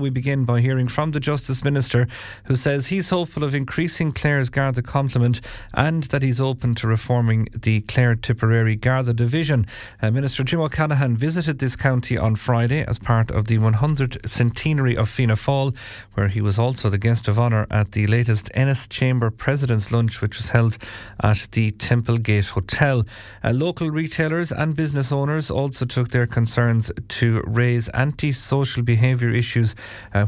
We begin by hearing from the Justice Minister, who says he's hopeful of increasing Clare's Garda complement and that he's open to reforming the Clare-Tipperary Garda Division. Minister Jim O'Callaghan visited this county on Friday as part of the 100th centenary of Fianna Fáil, where he was also the guest of honour at the latest Ennis Chamber President's Lunch, which was held at the Temple Gate Hotel. Local retailers and business owners also took their concerns to raise anti-social behaviour issues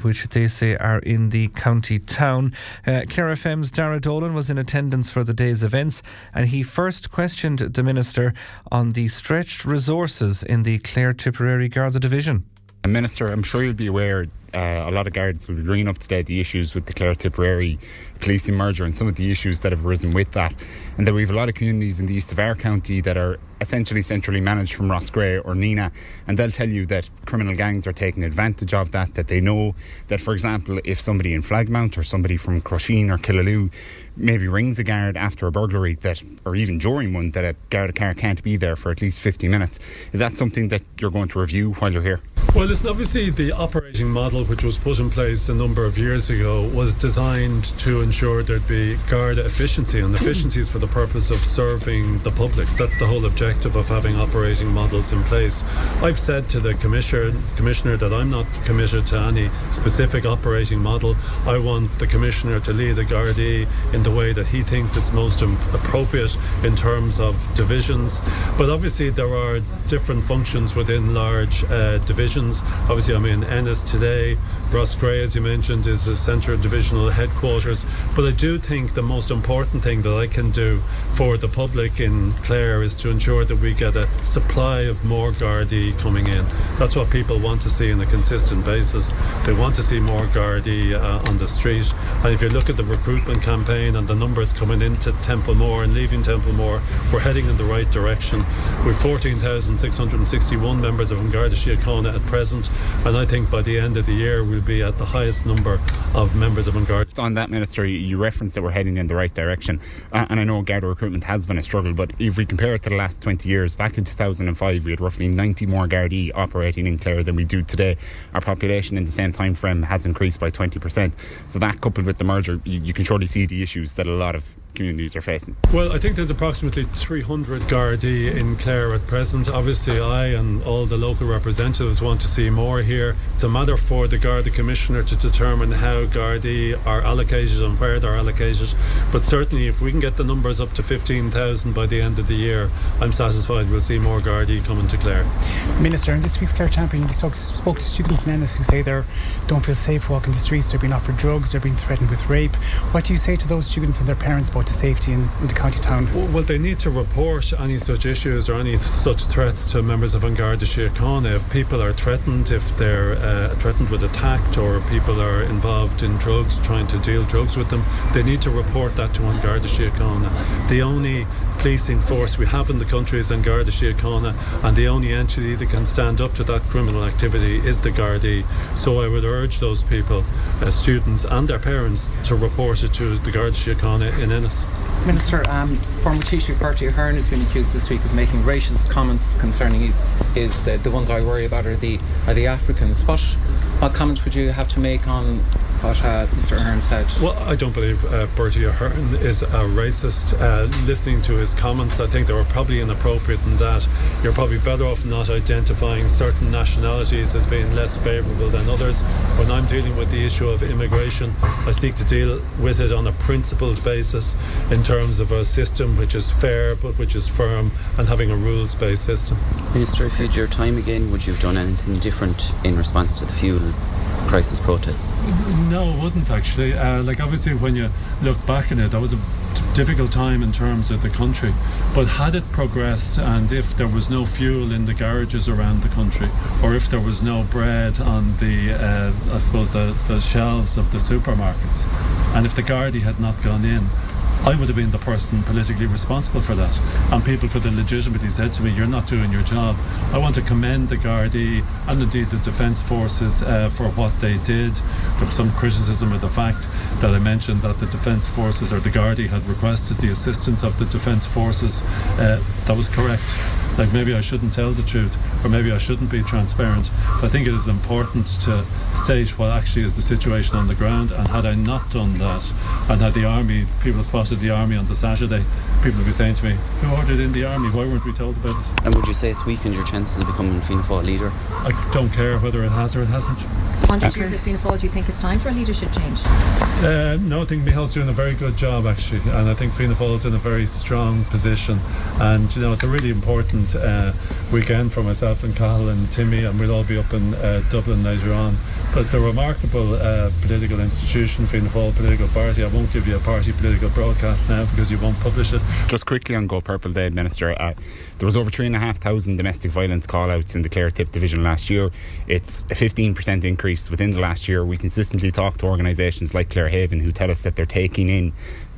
which they say are in the county town. Clare FM's Daragh Dolan was in attendance for the day's events, and he first questioned the Minister on the stretched resources in the Clare-Tipperary Garda Division. Minister, I'm sure you'll be aware a lot of guards will be bringing up today the issues with the Clare-Tipperary policing merger and some of the issues that have arisen with that, and that we have a lot of communities in the east of our county that are essentially centrally managed from Roscrea or Nina, and they'll tell you that criminal gangs are taking advantage of that they know that, for example, if somebody in Flagmount or somebody from Crusheen or Killaloo maybe rings a guard after a burglary, that, or even during one, that a Garda car can't be there for at least 50 minutes. Is that something that you're going to review while you're here? Well, listen, obviously the operating model which was put in place a number of years ago was designed to ensure there'd be Garda efficiency, and efficiencies for the purpose of serving the public. That's the whole objective of having operating models in place. I've said to the Commissioner that I'm not committed to any specific operating model. I want the Commissioner to lead the Gardaí in the way that he thinks it's most appropriate in terms of divisions. But obviously there are different functions within large divisions. Obviously I'm in Ennis today. Roscrea, as you mentioned, is a centre divisional headquarters. But I do think the most important thing that I can do for the public in Clare is to ensure that we get a supply of more Gardaí coming in. That's what people want to see on a consistent basis. They want to see more Gardaí on the street. And if you look at the recruitment campaign and the numbers coming into Templemore and leaving Templemore, we're heading in the right direction. We've 14,661 members of Garda Síochána at present, and I think by the end of the year we'll be at the highest number of members of Garda. On that, Minister, you referenced that we're heading in the right direction, and I know Garda recruitment has been a struggle, but if we compare it to the last 20 years, back in 2005 we had roughly 90 more Gardaí operating in Clare than we do today. Our population in the same time frame has increased by 20%, so that coupled with the merger, you can surely see the issues that a lot of communities are facing. Well, I think there's approximately 300 Gardaí in Clare at present. Obviously I and all the local representatives want to see more here. It's a matter for the Garda Commissioner to determine how Gardaí are allocated and where they're allocated, but certainly if we can get the numbers up to 15,000 by the end of the year, I'm satisfied we'll see more Gardaí coming to Clare. Minister, in this week's Clare Champion you spoke to students in Ennis who say they don't feel safe walking the streets, they're being offered drugs, they're being threatened with rape. What do you say to those students and their parents about the safety in the county town? Well, they need to report any such issues or any such threats to members of Garda Síochána. If people are threatened, if they're threatened with attack, or people are involved in drugs, trying to deal drugs with them, they need to report that to Garda Síochána. The only policing force we have in the country is Garda Síochána, and the only entity that can stand up to that criminal activity is the Gardaí. So I would urge those people, students and their parents, to report it to the Garda Síochána in Ennis. Minister, former Taoiseach Bertie Ahern has been accused this week of making racist comments concerning the ones I worry about are the Africans. What comments would you have to make on what Mr Ahern said? Well, I don't believe Bertie Ahern is a racist. Listening to his comments, I think they were probably inappropriate in that you're probably better off not identifying certain nationalities as being less favourable than others. When I'm dealing with the issue of immigration, I seek to deal with it on a principled basis in terms of a system which is fair but which is firm, and having a rules-based system. Minister, if you had your time again, would you have done anything different in response to the fuel crisis protests? No, I wouldn't actually. Obviously when you look back at it, that was a difficult time in terms of the country, but had it progressed, and if there was no fuel in the garages around the country, or if there was no bread on the the shelves of the supermarkets, and if the Gardaí had not gone in, I would have been the person politically responsible for that, and people could have legitimately said to me, you're not doing your job. I want to commend the Gardaí and indeed the Defence Forces for what they did. There was some criticism of the fact that I mentioned that the Defence Forces or the Gardaí had requested the assistance of the Defence Forces. That was correct. Maybe I shouldn't tell the truth, or maybe I shouldn't be transparent. I think it is important to state what actually is the situation on the ground, and had I not done that, and had the army, people spotted the army on the Saturday, people would be saying to me, who ordered in the army? Why weren't we told about it? And would you say it's weakened your chances of becoming Fianna Fáil leader? I don't care whether it has or it hasn't. Under the years of Fianna Fáil, do you think it's time for a leadership change? No, I think Michael's doing a very good job actually, and I think Fianna Fáil's in a very strong position, and it's a really important weekend for myself and Cathal and Timmy, and we'll all be up in Dublin later on. But it's a remarkable political institution, Fianna Fáil political party. I won't give you a party political broadcast now because you won't publish it. Just quickly on Go Purple Day, Minister, there was over 3,500 domestic violence call-outs in the Clare-Tipperary division last year. It's a 15% increase within the last year. We consistently talk to organisations like Clarehaven who tell us that they're taking in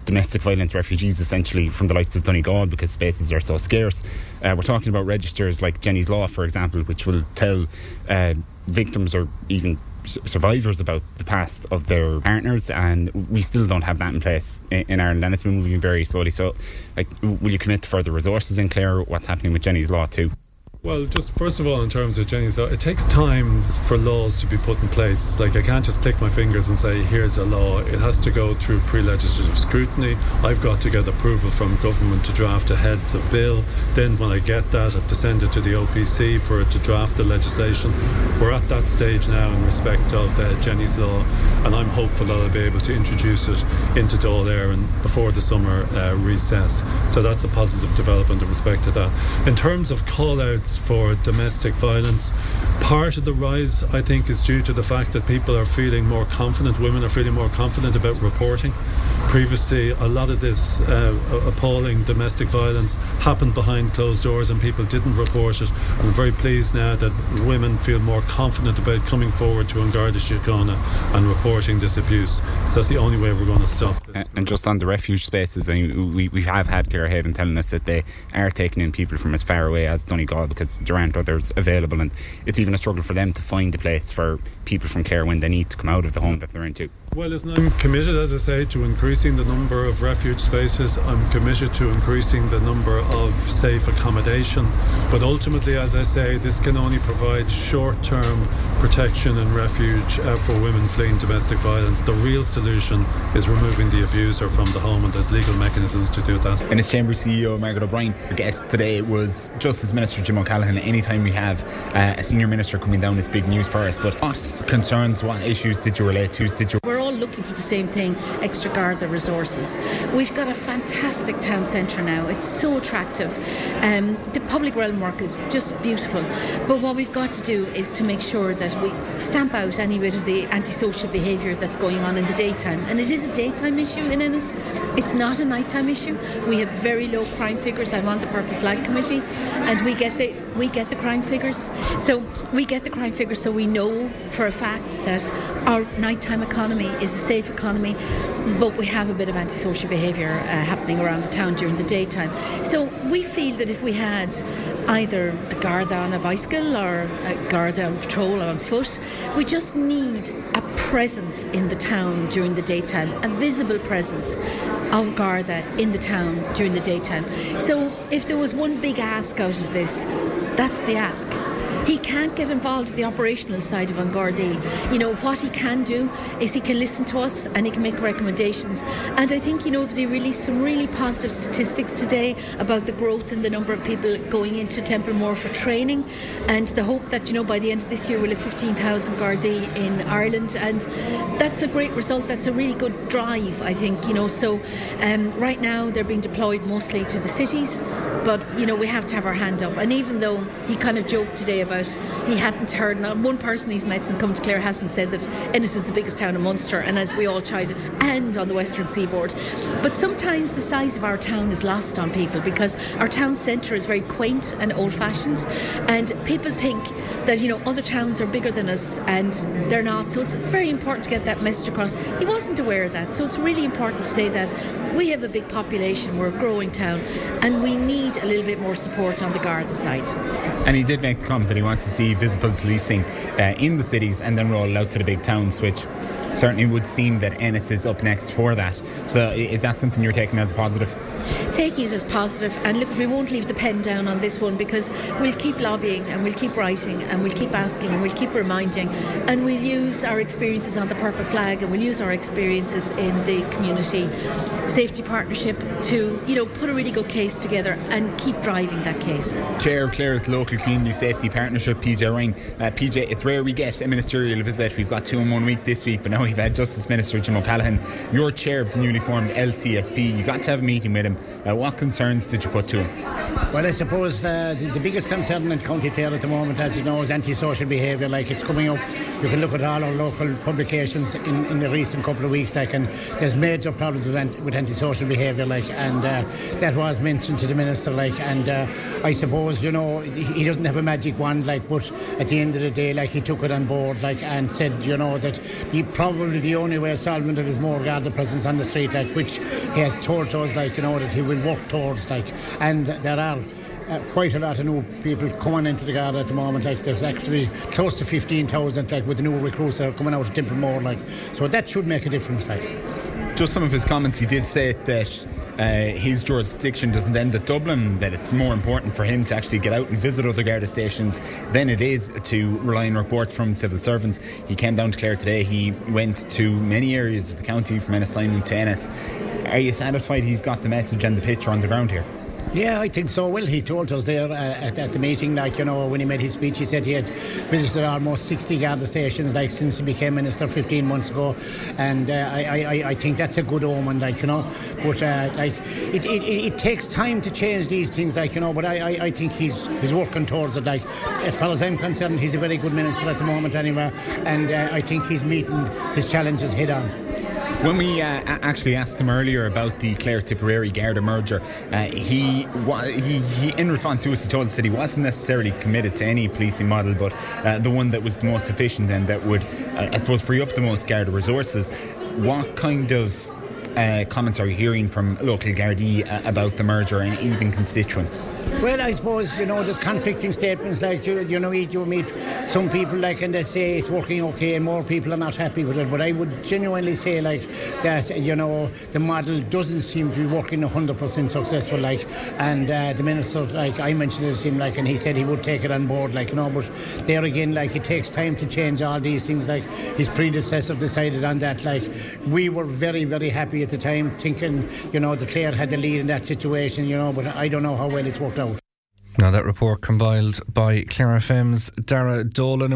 domestic violence refugees essentially from the likes of Donegal because spaces are so scarce. We're talking about registers like Jenny's Law, for example, which will tell victims or even survivors about the past of their partners, and we still don't have that in place in Ireland, and it's been moving very slowly. So will you commit to further resources in Clare? What's happening with Jenny's Law too? Well, just first of all, in terms of Jenny's Law, it takes time for laws to be put in place. I can't just click my fingers and say, here's a law. It has to go through pre-legislative scrutiny. I've got to get approval from government to draft a heads of bill. Then when I get that, I have to send it to the OPC for it to draft the legislation. We're at that stage now in respect of Jenny's Law, and I'm hopeful that I'll be able to introduce it into Dáil Éireann before the summer recess. So that's a positive development in respect to that. In terms of call-outs for domestic violence, part of the rise, I think, is due to the fact that people are feeling more confident, women are feeling more confident about reporting. Previously, a lot of this appalling domestic violence happened behind closed doors and people didn't report it. I'm very pleased now that women feel more confident about coming forward to An Garda Síochána and reporting this abuse. So that's the only way we're going to stop this. And just on the refuge spaces, we have had Clarehaven telling us that they are taking in people from as far away as Donegal because there aren't others available, and it's even a struggle for them to find a place for people from Clare when they need to come out of the home that they're into. Well, listen, I'm committed, as I say, to increasing the number of refuge spaces. I'm committed to increasing the number of safe accommodation. But ultimately, as I say, this can only provide short-term protection and refuge for women fleeing domestic violence. The real solution is removing the abuser from the home, and there's legal mechanisms to do that. Ennis Chamber CEO Margaret O'Brien, our guest today was Justice Minister Jim O'Callaghan. Anytime we have a senior minister coming down, it's big news for us. But what concerns, what issues did you relate to? We're all looking for the same thing, extra Garda resources. We've got a fantastic town centre now. It's so attractive. The public realm work is just beautiful. But what we've got to do is to make sure that we stamp out any bit of the antisocial behaviour that's going on in the daytime. And it is a daytime issue in Ennis. It's not a nighttime issue. We have very low crime figures. I'm on the Purple Flag Committee, and we get the crime figures. So we get the crime figures, so we know for a fact that our nighttime economy is a safe economy, but we have a bit of antisocial behaviour happening around the town during the daytime. So we feel that if we had either a Garda on a bicycle or a Garda on patrol or on foot, we just need a presence in the town during the daytime, a visible presence of Garda in the town during the daytime. So if there was one big ask out of this, that's the ask. He can't get involved in the operational side of An Garda. What he can do is he can listen to us and he can make recommendations. And I think, that he released some really positive statistics today about the growth in the number of people going into Templemore for training, and the hope that, by the end of this year we'll have 15,000 Garda in Ireland. And that's a great result. That's a really good drive, I think, So right now they're being deployed mostly to the cities, but, we have to have our hand up. And even though he kind of joked today about he hadn't heard, not one person he's met since come to Clare hasn't said that Ennis is the biggest town in Munster, and as we all chided, and on the western seaboard. But sometimes the size of our town is lost on people because our town centre is very quaint and old-fashioned, and people think that other towns are bigger than us, and they're not. So it's very important to get that message across. He wasn't aware of that, so it's really important to say that We have a big population, we're a growing town, and we need a little bit more support on the Garda side. And he did make the comment that he wants to see visible policing in the cities and then roll it out to the big towns, which certainly would seem that Ennis is up next for that. So is that something you're taking as a positive? Taking it as positive, and look, we won't leave the pen down on this one, because we'll keep lobbying and we'll keep writing and we'll keep asking and we'll keep reminding, and we'll use our experiences on the purple flag and we'll use our experiences in the community safety partnership to, put a really good case together and keep driving that case. Chair of Clare's local community safety partnership, PJ Ryan. PJ, it's rare we get a ministerial visit. We've got 2 in 1 week this week, but now we've had Justice Minister Jim O'Callaghan. You're chair of the newly formed LCSP. You got to have a meeting with him. What concerns did you put to him? Well, I suppose the biggest concern in County Clare at the moment, as you know, is antisocial behaviour. Like, it's coming up. You can look at all our local publications in the recent couple of weeks, and there's major problems with antisocial behaviour, and that was mentioned to the minister, and I suppose, he doesn't have a magic wand, but at the end of the day, he took it on board, and said, that probably the only way of solving it is more Garda presence on the street, which he has told us, that he will work towards, and there are quite a lot of new people coming into the Garda at the moment. There's actually close to 15,000 with the new recruits that are coming out of Templemore, so that should make a difference. Just some of his comments, he did state that his jurisdiction doesn't end at Dublin, that it's more important for him to actually get out and visit other Garda stations than it is to rely on reports from civil servants. He came down to Clare today. He went to many areas of the county, from Ennisline to Ennis. Are you satisfied he's got the message and the picture on the ground here? Yeah, I think so. Well, he told us there at the meeting, when he made his speech, he said he had visited almost 60 Garda stations, since he became minister 15 months ago, and I think that's a good omen, but it takes time to change these things, but I think he's working towards it. As far as I'm concerned, he's a very good minister at the moment anyway, and I think he's meeting his challenges head on. When we actually asked him earlier about the Clare-Tipperary Garda merger, he in response to us, he told us that he wasn't necessarily committed to any policing model, but the one that was the most efficient and that would, I suppose, free up the most Garda resources. What kind of comments are you hearing from local Gardaí about the merger and even constituents? Well, I suppose, there's conflicting statements, you meet some people, and they say it's working okay and more people are not happy with it, but I would genuinely say, that, the model doesn't seem to be working 100% successful, and the minister, I mentioned it to him, and he said he would take it on board, but there again, it takes time to change all these things, his predecessor decided on that, we were very, very happy at the time, thinking, the Clare had the lead in that situation, but I don't know how well it's worked out. Now, that report compiled by Clare FM's Daragh Dolan.